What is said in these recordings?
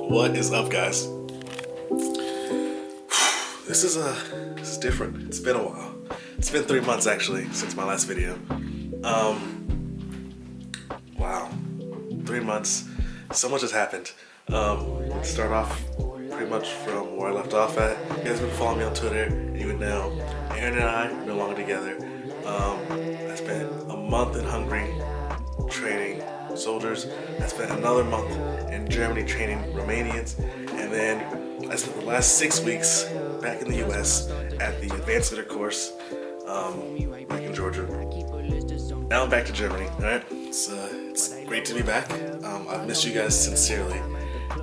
What is up, guys? This is different. It's been a while. It's been 3 months actually since my last video. Wow, 3 months. So much has happened. Let's start off pretty much from where I left off at. You guys have been following me on Twitter, even now. Aaron and I are no longer together. I spent a month in Hungary training soldiers. I spent another month in Germany training Romanians, and then I spent the last 6 weeks back in the US at the advanced leader course back in Georgia. Now I'm back to Germany. All right, it's great to be back. I've missed you guys sincerely,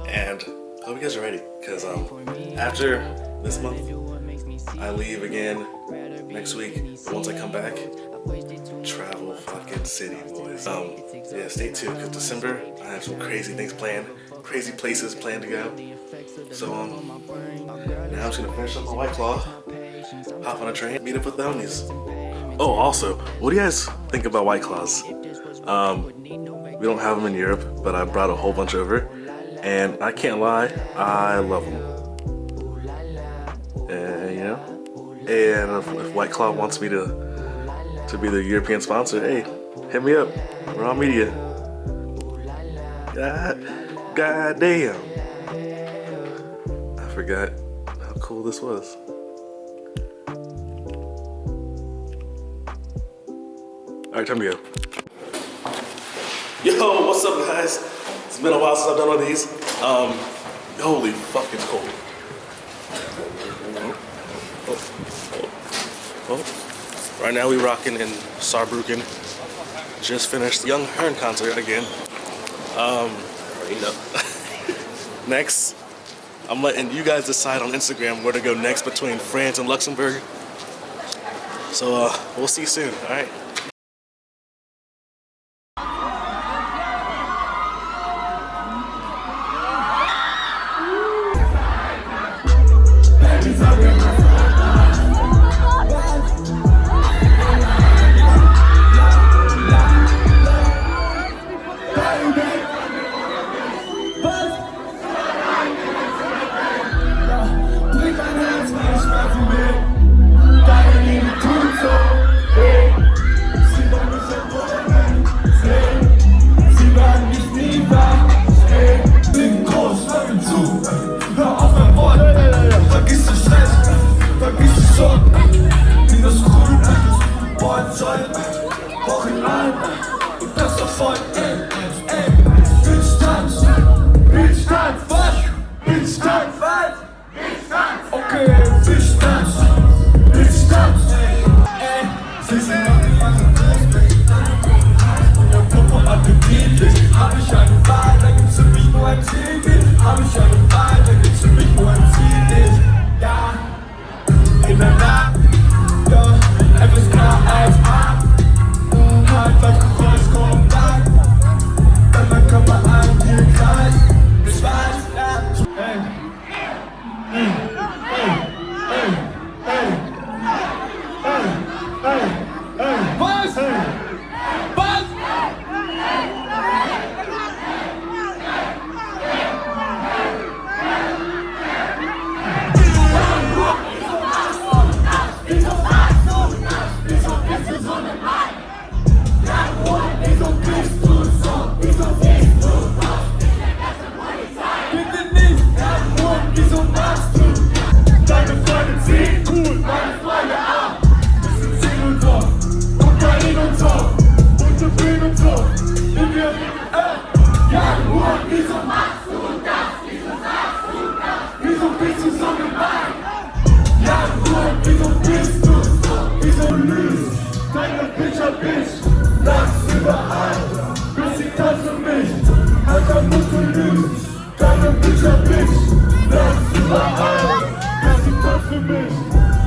and I hope you guys are ready, because after this month I leave again next week. But once I come back, travel fucking city, boys. Yeah, stay tuned, because December I have some crazy things planned, crazy places planned to go. So now I'm just gonna finish up my White Claw, hop on a train, meet up with the homies. Oh, also, what do you guys think about White Claws? We don't have them in Europe, but I brought a whole bunch over, and I can't lie, I love them. You know, and if White Claw wants me to be the European sponsor, hey, hit me up. Raw media. God damn. I forgot how cool this was. Alright, time to go. Yo, what's up, guys? It's been a while since I've done one of these. Holy fuck, it's cold. Right now we rocking in Saarbrücken. Just finished the Young Hurn concert again. You know. Next, I'm letting you guys decide on Instagram where to go next between France and Luxembourg. So we'll see you soon, all right?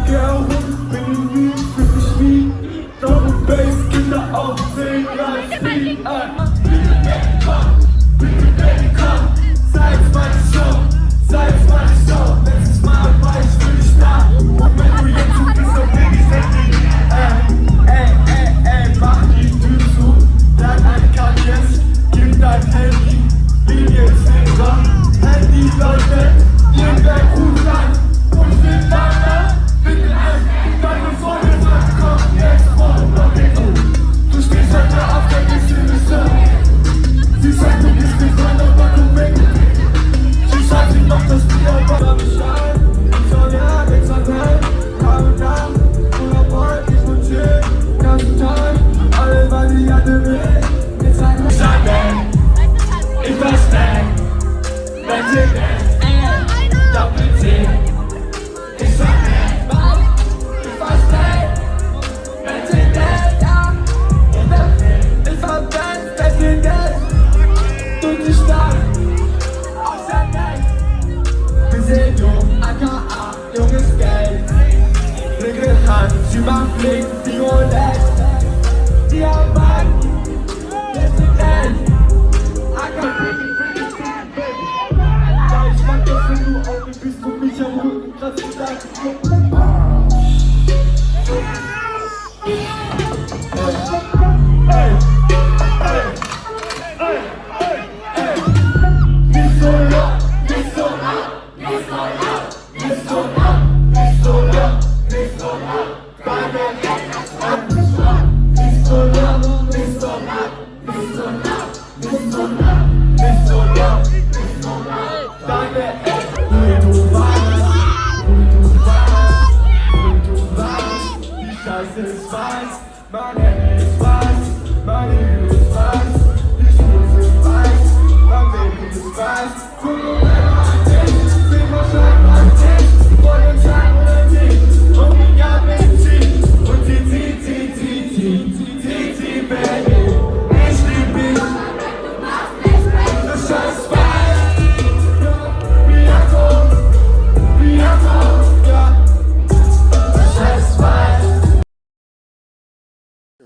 Geh auch hoch, bin in Wien, für mich nie. Double Bass, Kinder auf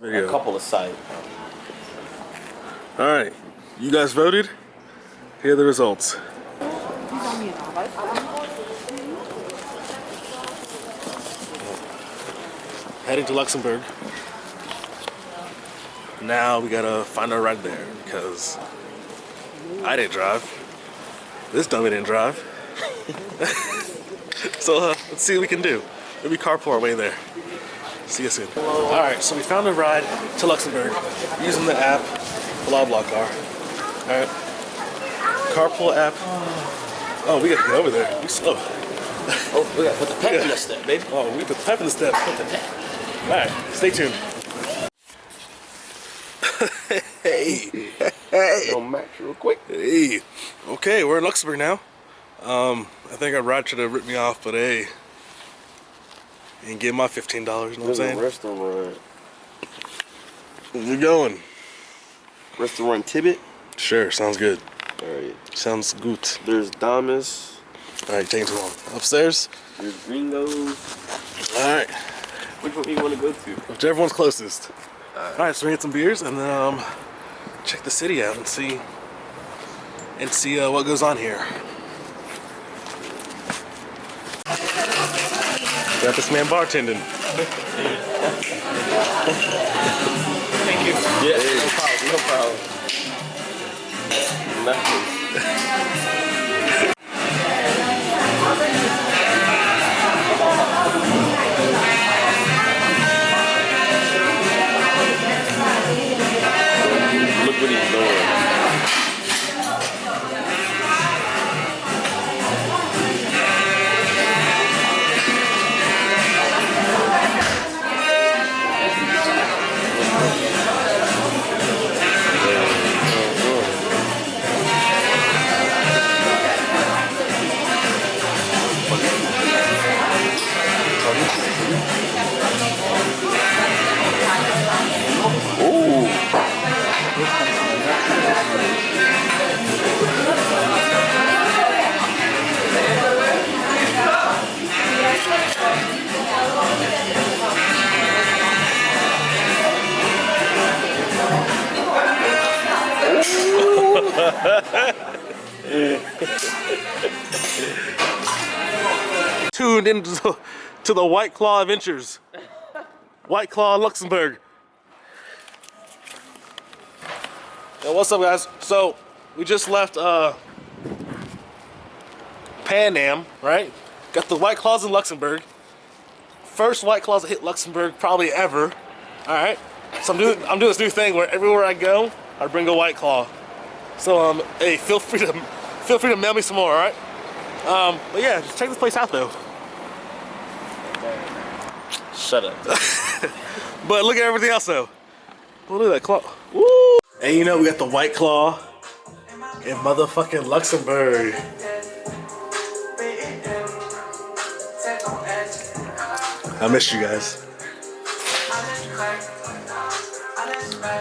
A couple aside. Alright, you guys voted? Here are the results. Heading to Luxembourg. Now we gotta find a ride there because I didn't drive. This dummy didn't drive. So let's see what we can do. Maybe carpool our way there. See you soon. Alright, so we found a ride to Luxembourg using the app, BlaBlaCar. Alright. Carpool app. Oh, we gotta get over there. We slow. Oh, we gotta put the pep in the step, baby. Oh, we put the pep in the step. Put the pep. Alright, stay tuned. Hey. Hey. Yo, Max, real quick. Hey. Okay, we're in Luxembourg now. I think our ride should have ripped me off, but hey. And get my $15, you know what I'm saying? Restaurant. Where we going? Restaurant Tibbet. Sure, sounds good. Alright. Sounds good. There's Damas. Alright, taking too long. Upstairs? There's Gringos. Alright. Which one do you want to go to? Whichever one's closest. Alright, so we get some beers and then check the city out and see what goes on here. Got this man bartending. Thank you. Yeah, hey. No problem. Nothing. Look what he's doing. Tuned into the White Claw adventures. White Claw Luxembourg. Yo, what's up, guys? So we just left Pan Am, right? Got the White Claws in Luxembourg. First White Claws to hit Luxembourg probably ever. All right. So I'm doing this new thing where everywhere I go, I bring a White Claw. So hey, feel free to mail me some more, all right? But yeah, just check this place out though. Shut up. But look at everything else though. Oh, look at that claw. Woo! And you know we got the White Claw in motherfucking Luxembourg. I missed you guys.